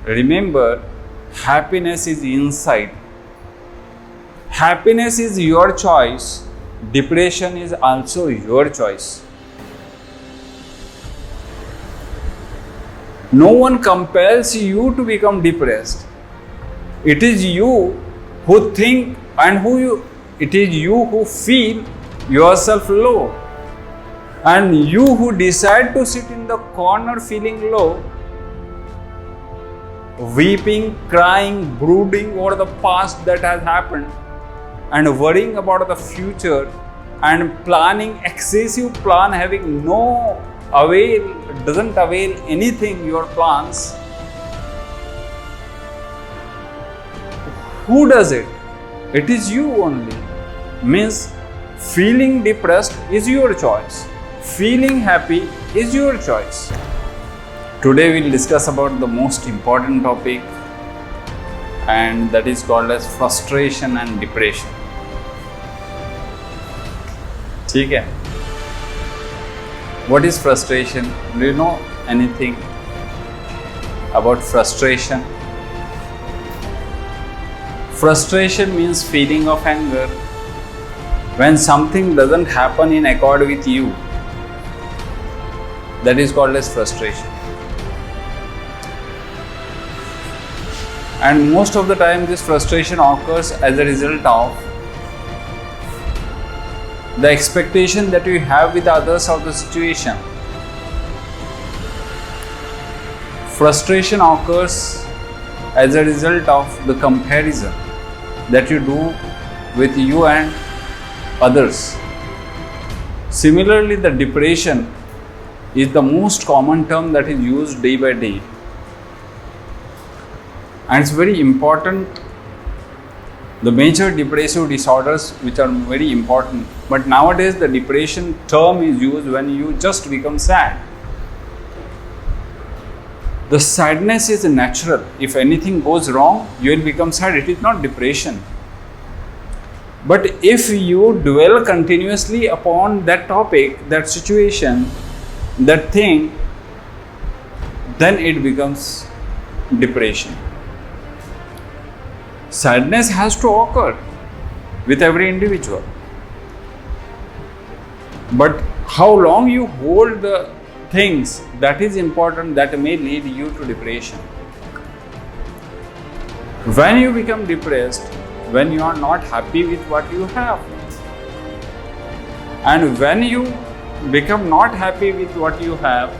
Remember, happiness is inside. Happiness is your choice. Depression is also your choice. No one compels you to become depressed. It is you who think and it is you who feel yourself low. And you who decide to sit in the corner feeling low, weeping, crying, brooding over the past that has happened, and worrying about the future, and planning excessive plan having no avail, doesn't avail anything your plans. Who does it? It is you only. Means feeling depressed is your choice. Feeling happy is your choice. Today we'll discuss about the most important topic, and that is called as frustration and depression. ठीक है? What is frustration? Do you know anything about frustration? Frustration means feeling of anger when something doesn't happen in accord with you. That is called as frustration. And most of the time this frustration occurs as a result of the expectation that you have with others of the situation. Frustration occurs as a result of the comparison that you do with you and others. Similarly, the depression is the most common term that is used day by day. And it's very important. The major depressive disorders which are very important, but nowadays the depression term is used when you just become sad. The sadness is natural. If anything goes wrong, you will become sad. It is not depression. But if you dwell continuously upon that topic, that situation, that thing, then it becomes depression. Sadness has to occur with every individual. But how long you hold the things, that is important, that may lead you to depression. When you become depressed, when you are not happy with what you have. And when you become not happy with what you have,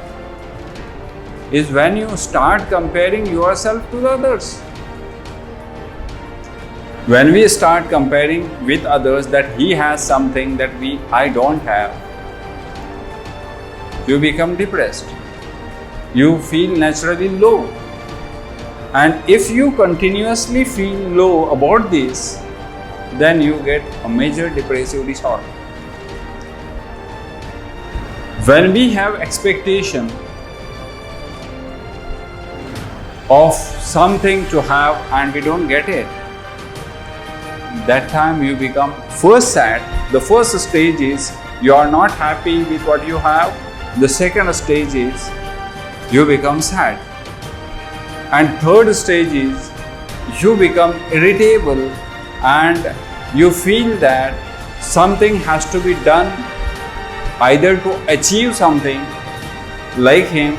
is when you start comparing yourself to the others. When we start comparing with others that he has something that I don't have, you become depressed. You feel naturally low. And if you continuously feel low about this, then you get a major depressive disorder. When we have expectation of something to have and we don't get it, that time you become first sad. The first stage is you are not happy with what you have. The second stage is you become sad. And third stage is you become irritable and you feel that something has to be done either to achieve something like him,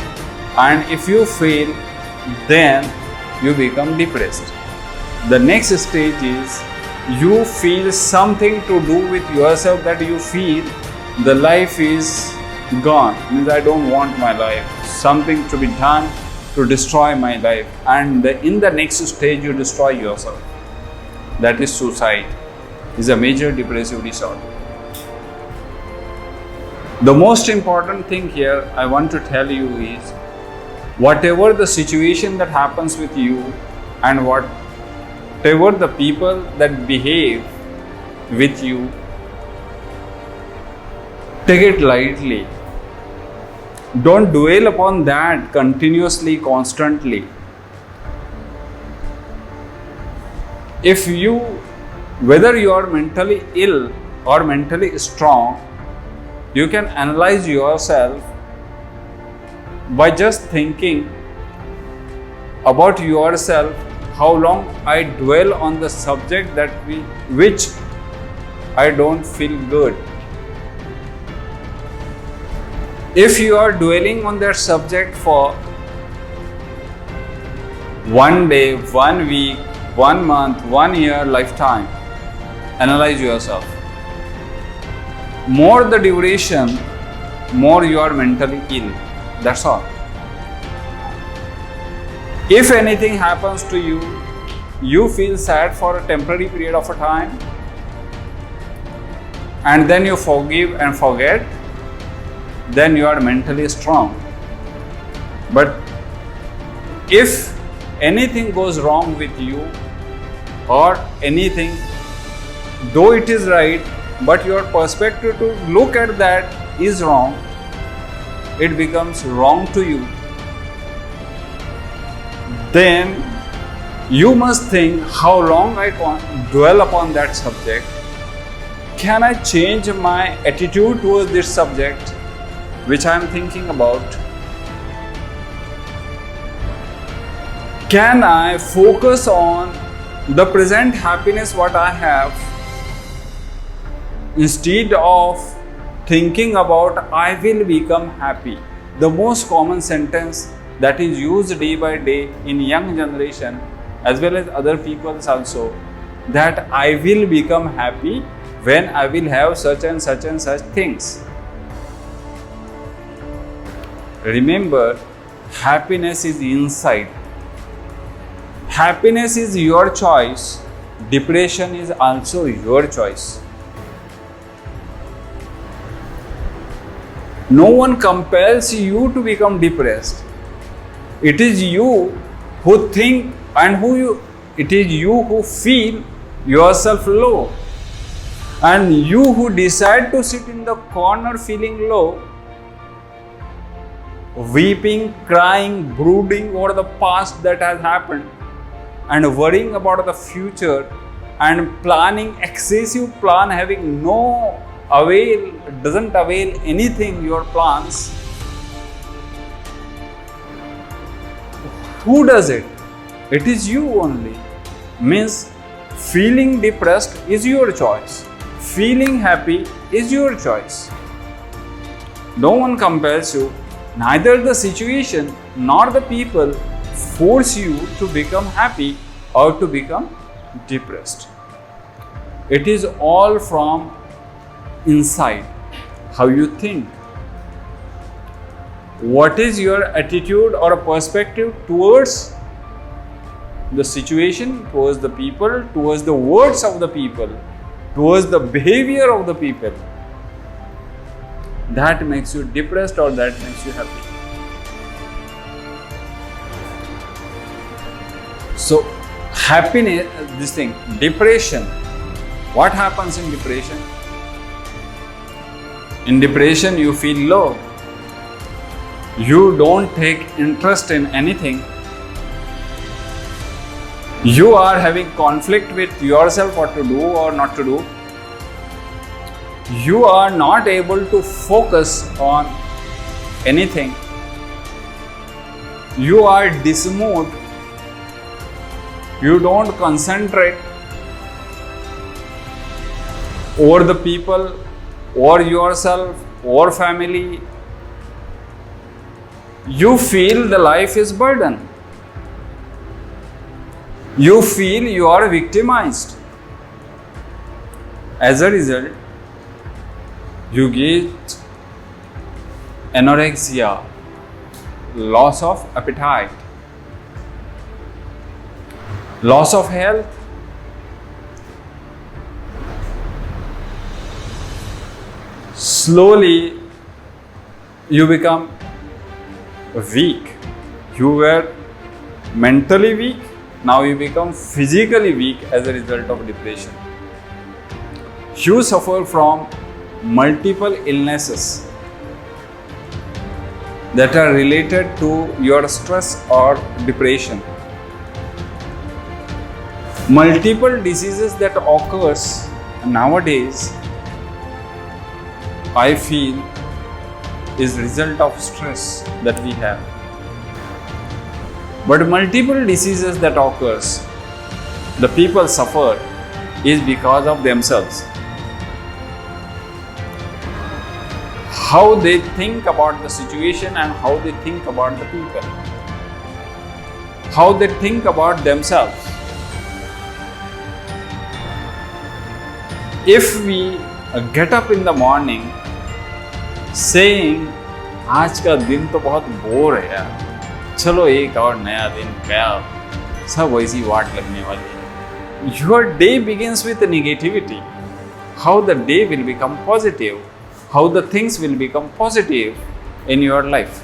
and if you fail, then you become depressed. The next stage is you feel something to do with yourself, that you feel the life is gone, means I don't want my life, something to be done to destroy my life, and in the next stage you destroy yourself. That is suicide, is a major depressive disorder. The most important thing here I want to tell you is, whatever the situation that happens with you and whatever the people that behave with you, take it lightly. Don't dwell upon that continuously, constantly. If you, whether you are mentally ill or mentally strong, you can analyze yourself by just thinking about yourself, how long I dwell on the subject which I don't feel good. If you are dwelling on that subject for 1 day, 1 week, 1 month, 1 year, lifetime, analyze yourself. More the duration, more you are mentally ill. That's all. If anything happens to you, you feel sad for a temporary period of a time, and then you forgive and forget, then you are mentally strong. But if anything goes wrong with you, or anything, though it is right, but your perspective to look at that is wrong, it becomes wrong to you, then you must think, how long I can dwell upon that subject? Can I change my attitude towards this subject which I am thinking about? Can I focus on the present happiness what I have, instead of thinking about I will become happy? The most common sentence that is used day by day in young generation as well as other peoples also, that I will become happy when I will have such and such and such things. Remember, happiness is inside. Happiness is your choice. Depression is also your choice. No one compels you to become depressed. It is you who think and it is you who feel yourself low, and you who decide to sit in the corner feeling low, weeping, crying, brooding over the past that has happened, and worrying about the future, and planning excessive plan having no avail, doesn't avail anything, your plans. Who does it? It is you only. Means feeling depressed is your choice. Feeling happy is your choice. No one compels you. Neither the situation nor the people force you to become happy or to become depressed. It is all from inside, how you think. What is your attitude or a perspective towards the situation, towards the people, towards the words of the people, towards the behavior of the people? That makes you depressed or that makes you happy. So, happiness, depression. What happens in depression? In depression, you feel low. You don't take interest in anything. You are having conflict with yourself what to do or not to do. You are not able to focus on anything. You are dismoved. You don't concentrate over the people, or yourself, or family. You feel the life is burden. You feel you are victimized. As a result, you get anorexia, loss of appetite, loss of health, slowly you become weak. You were mentally weak, now you become physically weak as a result of depression. You suffer from multiple illnesses that are related to your stress or depression. Multiple diseases that occurs nowadays, I feel, is result of stress that we have. But multiple diseases that occurs, the people suffer is because of themselves. How they think about the situation and how they think about the people. How they think about themselves. If we get up in the morning saying, आज का दिन तो बहुत bore है यार, चलो एक और नया दिन गया, सब वैसी वाट लगने वाली है. Your day begins with negativity. How the day will become positive, how the things will become positive in your life.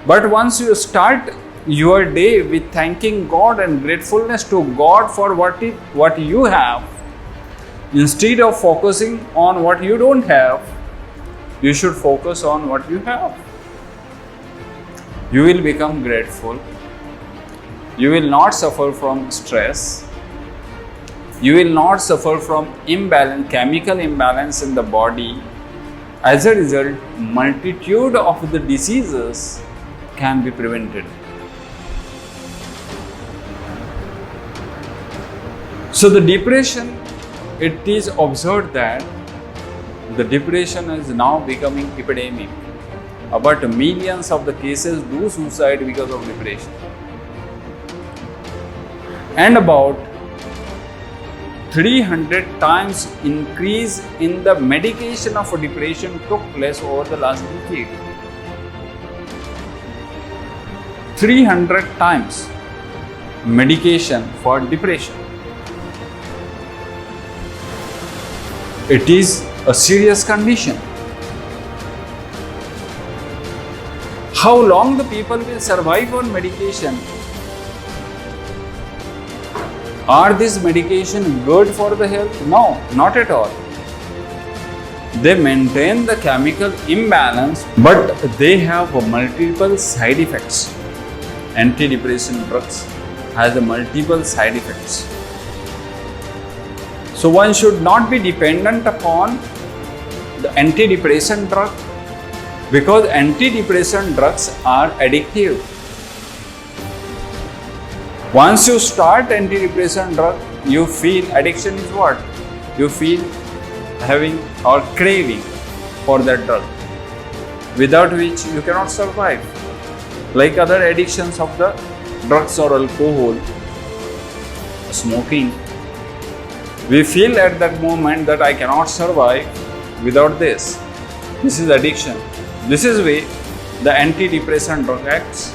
But once you start your day with thanking God and gratefulness to God for what you have, instead of focusing on what you don't have, you should focus on what you have. You will become grateful. You will not suffer from stress. You will not suffer from chemical imbalance in the body. As a result, multitude of the diseases can be prevented. So the depression, it is observed that the depression is now becoming epidemic. About millions of the cases do suicide because of depression. And about 300 times increase in the medication of depression took place over the last decade. 300 times medication for depression. It is a serious condition. How long the people will survive on medication? Are this medication good for the health? No, not at all. They maintain the chemical imbalance, but they have multiple side effects. Antidepressant drugs has multiple side effects. So one should not be dependent upon the antidepressant drug, because antidepressant drugs are addictive. Once you start antidepressant drug, you feel addiction is what? You feel having or craving for that drug, without which you cannot survive. Like other addictions of the drugs or alcohol, smoking, we feel at that moment that I cannot survive without this. This is addiction. This is why the antidepressant drug acts.